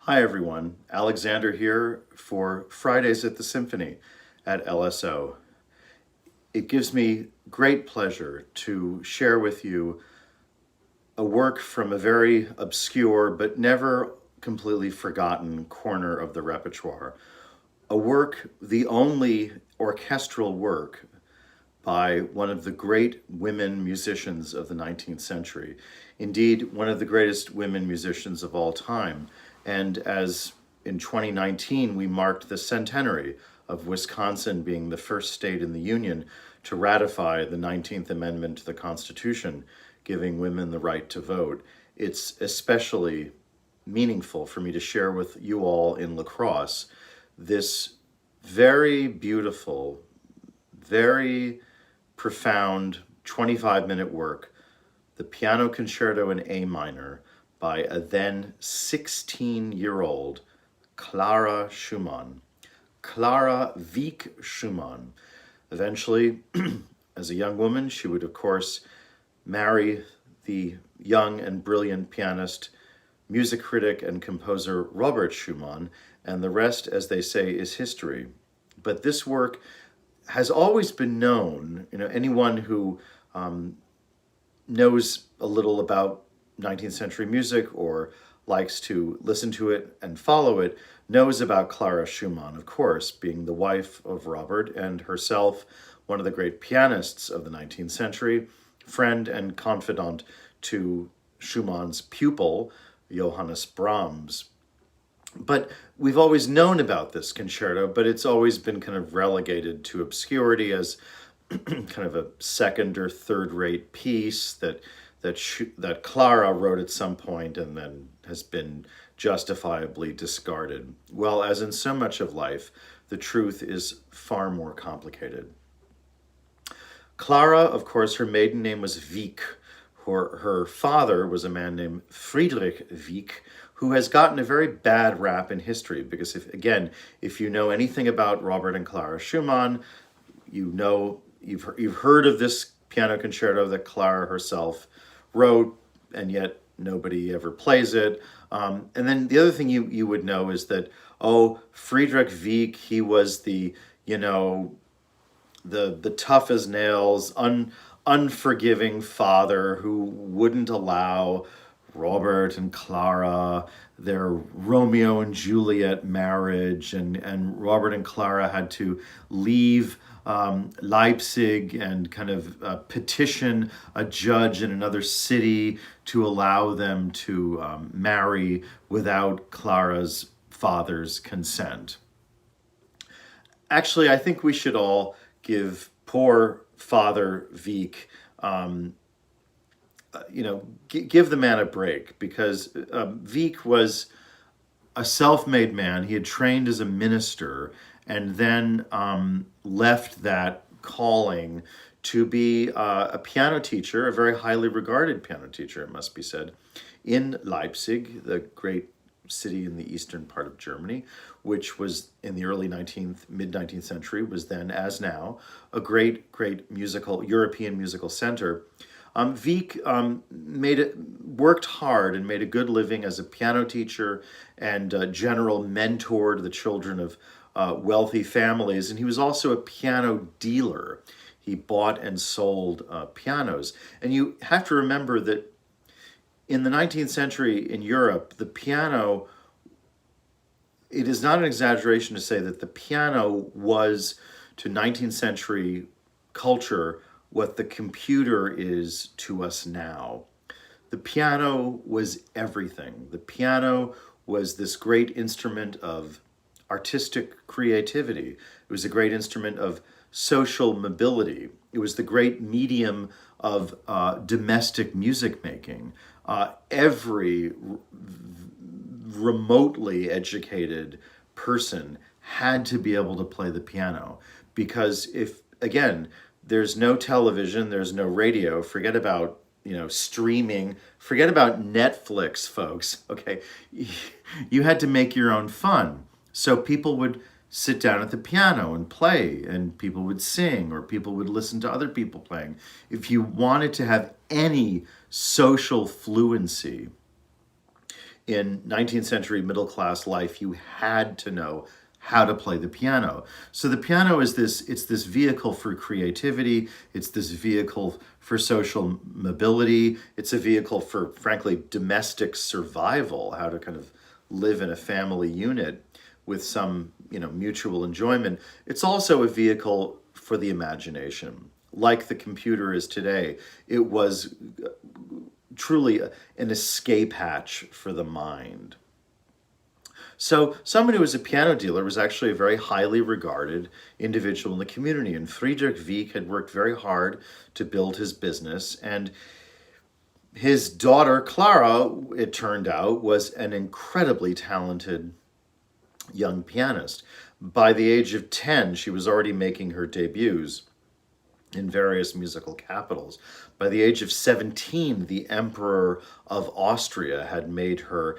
Hi everyone, Alexander here for Fridays at the Symphony at LSO. It gives me great pleasure to share with you a work from a very obscure but never completely forgotten corner of the repertoire. A work, the only orchestral work by one of the great women musicians of the 19th century. Indeed, one of the greatest women musicians of all time. And as in 2019, we marked the centenary of Wisconsin being the first state in the Union to ratify the 19th Amendment to the Constitution, giving women the right to vote. It's especially meaningful for me to share with you all in La Crosse this very beautiful, very profound 25-minute work, the Piano Concerto in A minor by a then 16-year-old Clara Schumann. Clara Wienk Schumann. Eventually, as a young woman, she would, of course, marry the young and brilliant pianist, music critic, and composer Robert Schumann, and the rest, as they say, is history. But this work has always been known, anyone who knows a little about 19th century music or likes to listen to it and follow it, knows about Clara Schumann, of course, being the wife of Robert and herself one of the great pianists of the 19th century, friend and confidant to Schumann's pupil, Johannes Brahms. But we've always known about this concerto, but it's always been kind of relegated to obscurity as kind of a second or third-rate piece that Clara wrote at some point and then has been justifiably discarded. Well, as in so much of life, the truth is far more complicated. Clara, of course, her maiden name was Wienk. Her father was a man named Friedrich Wienk, who has gotten a very bad rap in history because, if you know anything about Robert and Clara Schumann, you've heard of this piano concerto that Clara herself wrote, and yet nobody ever plays it. And then the other thing you would know is that, Friedrich Wienk, he was the tough as nails, unforgiving father who wouldn't allow Robert and Clara, their Romeo and Juliet marriage, and Robert and Clara had to leave Leipzig and kind of petition a judge in another city to allow them to marry without Clara's father's consent. Actually, I think we should all give poor Father Wienk, give the man a break, because Wienk was a self-made man. He had trained as a minister and then left that calling to be a piano teacher, a very highly regarded piano teacher, it must be said, in Leipzig, the great city in the eastern part of Germany, which was in the early mid-19th century, was then, as now, a great European musical center. Wienk worked hard and made a good living as a piano teacher and general mentor to the children of wealthy families, and he was also a piano dealer. He bought and sold pianos. And you have to remember that in the 19th century in Europe, the piano, it is not an exaggeration to say that the piano was, to 19th century culture, what the computer is to us now. The piano was everything. The piano was this great instrument of artistic creativity. It was a great instrument of social mobility. It was the great medium of domestic music making. Every remotely educated person had to be able to play the piano, because there's no television, there's no radio, forget about streaming, forget about Netflix, folks, okay? You had to make your own fun. So people would sit down at the piano and play, and people would sing, or people would listen to other people playing. If you wanted to have any social fluency in 19th century middle class life, you had to know how to play the piano. So the piano is it's this vehicle for creativity, it's this vehicle for social mobility, it's a vehicle for, frankly, domestic survival, how to kind of live in a family unit with some, mutual enjoyment. It's also a vehicle for the imagination. Like the computer is today, it was truly an escape hatch for the mind. So someone who was a piano dealer was actually a very highly regarded individual in the community. And Friedrich Wieck had worked very hard to build his business. And his daughter, Clara, it turned out, was an incredibly talented young pianist. By the age of 10, she was already making her debuts in various musical capitals. By the age of 17, the Emperor of Austria had made her,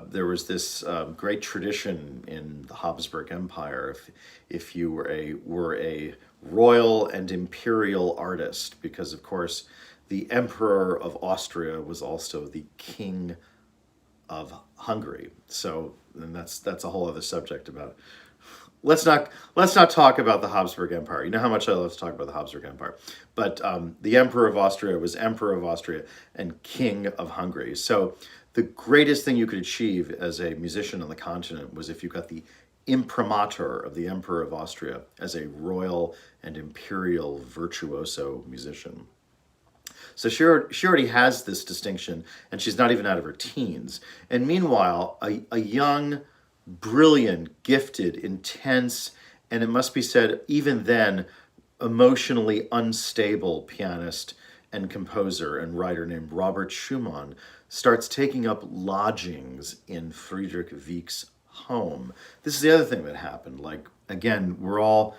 there was this great tradition in the Habsburg Empire, if you were a royal and imperial artist, because of course the Emperor of Austria was also the King of Hungary. So, and that's a whole other subject about. Let's not talk about the Habsburg Empire. You know how much I love to talk about the Habsburg Empire. But the Emperor of Austria was Emperor of Austria and King of Hungary. So the greatest thing you could achieve as a musician on the continent was if you got the imprimatur of the Emperor of Austria as a royal and imperial virtuoso musician. So she already has this distinction, and she's not even out of her teens. And meanwhile, a young, brilliant, gifted, intense, and it must be said, even then, emotionally unstable pianist and composer and writer named Robert Schumann starts taking up lodgings in Friedrich Wieck's home. This is the other thing that happened. Like, again, we're all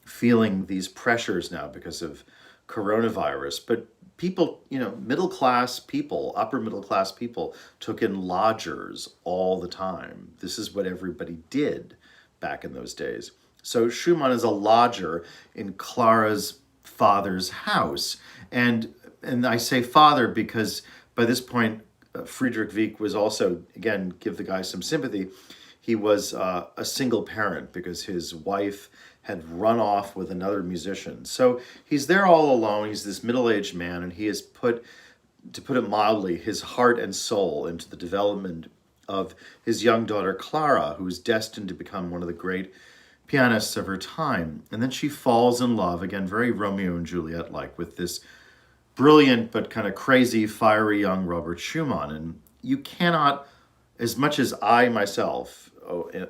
feeling these pressures now because of coronavirus, but people, middle class people, upper middle class people took in lodgers all the time. This is what everybody did back in those days. So Schumann is a lodger in Clara's father's house. And I say father because by this point, Friedrich Wieck was also, again, give the guy some sympathy, he was a single parent because his wife had run off with another musician. So he's there all alone. He's this middle-aged man, and he has put, to put it mildly, his heart and soul into the development of his young daughter, Clara, who is destined to become one of the great pianists of her time. And then she falls in love, again, very Romeo and Juliet-like, with this brilliant but kind of crazy, fiery young Robert Schumann. And you cannot, as much as I myself,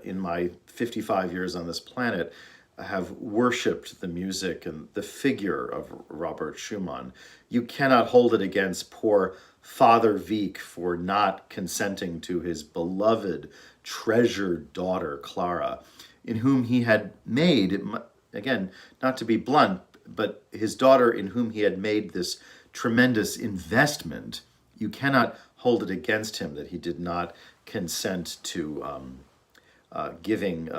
in my 55 years on this planet, have worshipped the music and the figure of Robert Schumann, you cannot hold it against poor Father Wieck for not consenting to his beloved, treasured daughter, Clara, in whom he had made, again, not to be blunt, but his daughter in whom he had made this tremendous investment. You cannot hold it against him that he did not consent to giving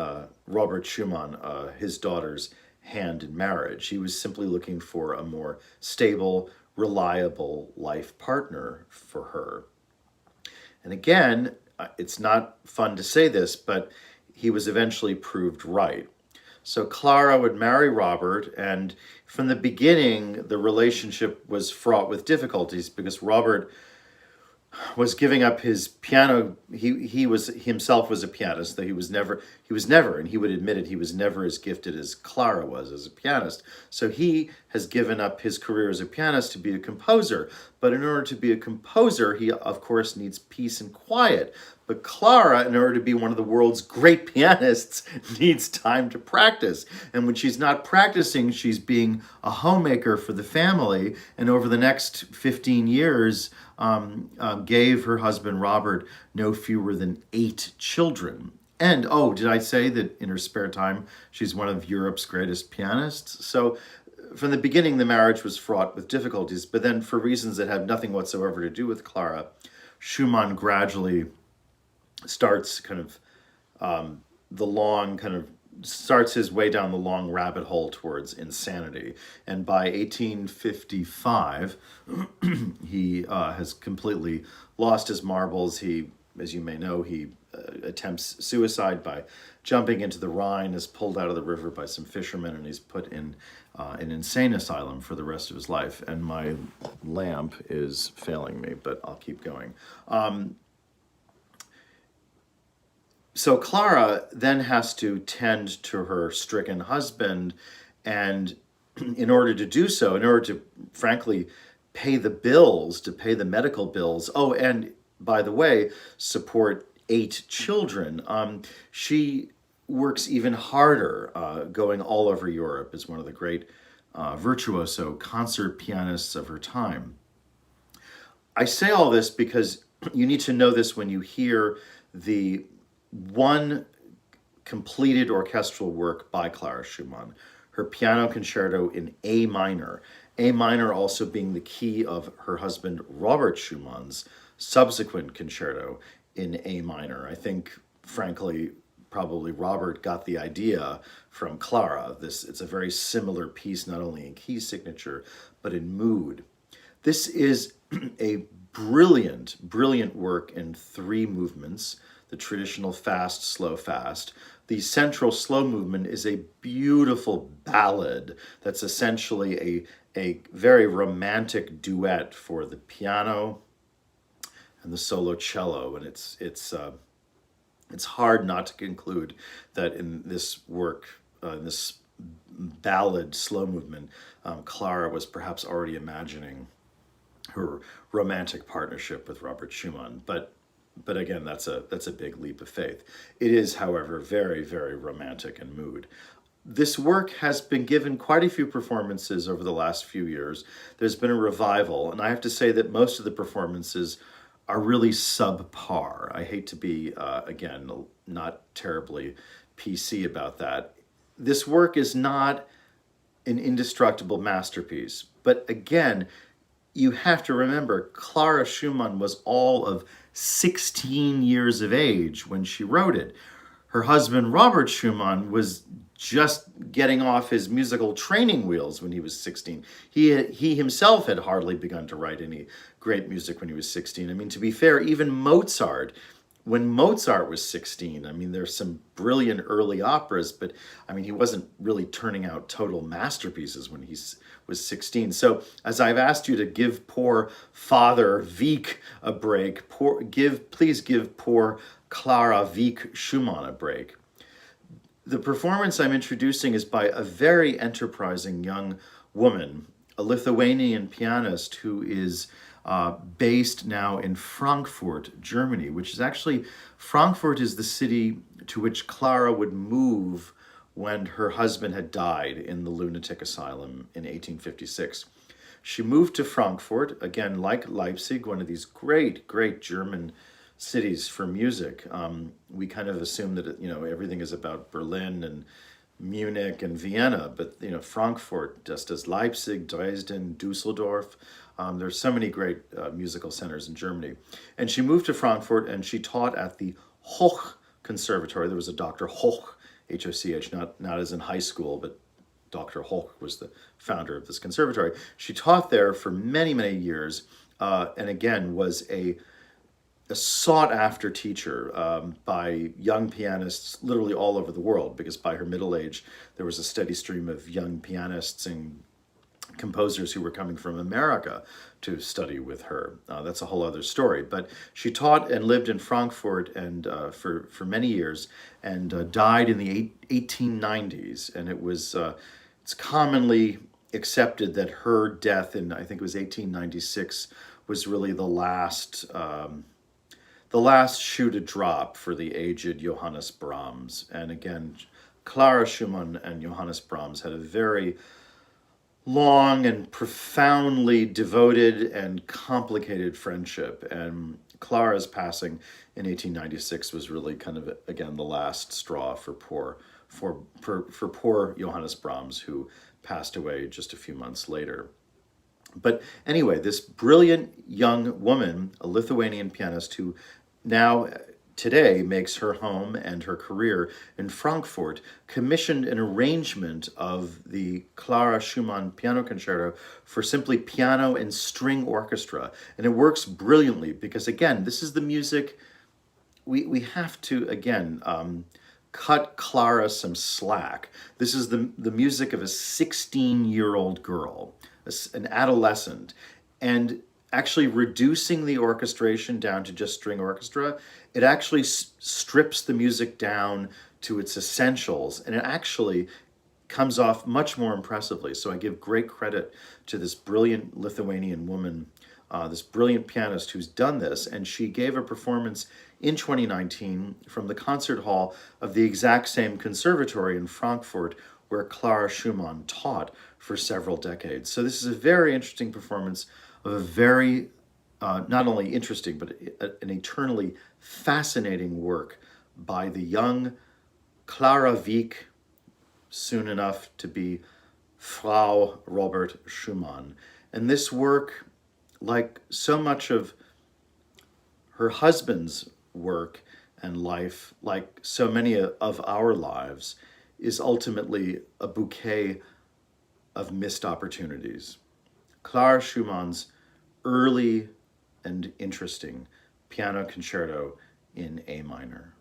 Robert Schumann his daughter's hand in marriage. He was simply looking for a more stable, reliable life partner for her. And again, it's not fun to say this, but he was eventually proved right. So Clara would marry Robert, and from the beginning, the relationship was fraught with difficulties because Robert was giving up his piano. He was himself was a pianist, though he was never, and he would admit it, he was never as gifted as Clara was as a pianist. So he has given up his career as a pianist to be a composer. But in order to be a composer, he of course needs peace and quiet. But Clara, in order to be one of the world's great pianists, needs time to practice. And when she's not practicing, she's being a homemaker for the family. And over the next 15 years, gave her husband Robert no fewer than 8 children. And, oh, did I say that in her spare time, she's one of Europe's greatest pianists? So from the beginning, the marriage was fraught with difficulties. But then for reasons that have nothing whatsoever to do with Clara, Schumann gradually starts starts his way down the long rabbit hole towards insanity. And by 1855, he has completely lost his marbles. He as you may know, he attempts suicide by jumping into the Rhine, is pulled out of the river by some fishermen, and he's put in an insane asylum for the rest of his life. And my lamp is failing me, but I'll keep going. So Clara then has to tend to her stricken husband, and in order to do so, in order to, frankly, pay the bills, to pay the medical bills, oh, and by the way, support 8 children, she works even harder, going all over Europe as one of the great virtuoso concert pianists of her time. I say all this because you need to know this when you hear the one completed orchestral work by Clara Schumann, her piano concerto in A minor also being the key of her husband Robert Schumann's subsequent concerto in A minor. I think, frankly, probably Robert got the idea from Clara. It's a very similar piece, not only in key signature, but in mood. This is a brilliant, brilliant work in 3 movements, the traditional fast, slow, fast. The central slow movement is a beautiful ballad that's essentially a very romantic duet for the piano and the solo cello, and it's hard not to conclude that in this work, in this ballad slow movement, Clara was perhaps already imagining her romantic partnership with Robert Schumann, but again, that's a big leap of faith. It is, however, very, very romantic in mood. This work has been given quite a few performances over the last few years. There's been a revival, and I have to say that most of the performances are really subpar. I hate to be, again, not terribly PC about that. This work is not an indestructible masterpiece, but again, you have to remember, Clara Schumann was all of 16 years of age when she wrote it. Her husband, Robert Schumann, was just getting off his musical training wheels when he was 16. He himself had hardly begun to write any great music when he was 16. I mean, to be fair, even Mozart, when Mozart was 16, I mean, there's some brilliant early operas, but I mean, he wasn't really turning out total masterpieces when he was 16. So as I've asked you to give poor Father Wienk a break, please give poor Clara Wienk Schumann a break. The performance I'm introducing is by a very enterprising young woman, a Lithuanian pianist who is based now in Frankfurt, Germany, which is actually, Frankfurt is the city to which Clara would move when her husband had died in the lunatic asylum in 1856. She moved to Frankfurt, again, like Leipzig, one of these great, great German cities for music. We kind of assume that, everything is about Berlin and Munich and Vienna, but, Frankfurt, just as Leipzig, Dresden, Dusseldorf, there's so many great musical centers in Germany. And she moved to Frankfurt and she taught at the Hoch Conservatory. There was a Dr. Hoch, H-O-C-H, not as in high school, but Dr. Hoch was the founder of this conservatory. She taught there for many, many years, and again was a sought-after teacher by young pianists literally all over the world, because by her middle age, there was a steady stream of young pianists and composers who were coming from America to study with her. That's a whole other story. But she taught and lived in Frankfurt and for many years, and died in the 1890s. And it's commonly accepted that her death in, I think it was 1896, was really the last shoe to drop for the aged Johannes Brahms. And again, Clara Schumann and Johannes Brahms had a very long and profoundly devoted and complicated friendship. And Clara's passing in 1896 was really kind of, again, the last straw for poor Johannes Brahms, who passed away just a few months later. But anyway, this brilliant young woman, a Lithuanian pianist who now today makes her home and her career in Frankfurt, commissioned an arrangement of the Clara Schumann piano concerto for simply piano and string orchestra. And it works brilliantly because, again, this is the music we have to, again, cut Clara some slack. This is the music of a 16-year-old girl, an adolescent, and actually reducing the orchestration down to just string orchestra, it actually strips the music down to its essentials, and it actually comes off much more impressively. So I give great credit to this brilliant Lithuanian woman, this brilliant pianist who's done this, and she gave a performance in 2019 from the concert hall of the exact same conservatory in Frankfurt where Clara Schumann taught for several decades. So this is a very interesting performance of a very, not only interesting, but an eternally fascinating work by the young Clara Wienk, soon enough to be Frau Robert Schumann. And this work, like so much of her husband's work and life, like so many of our lives, is ultimately a bouquet of missed opportunities. Clara Schumann's early and interesting piano concerto in A minor.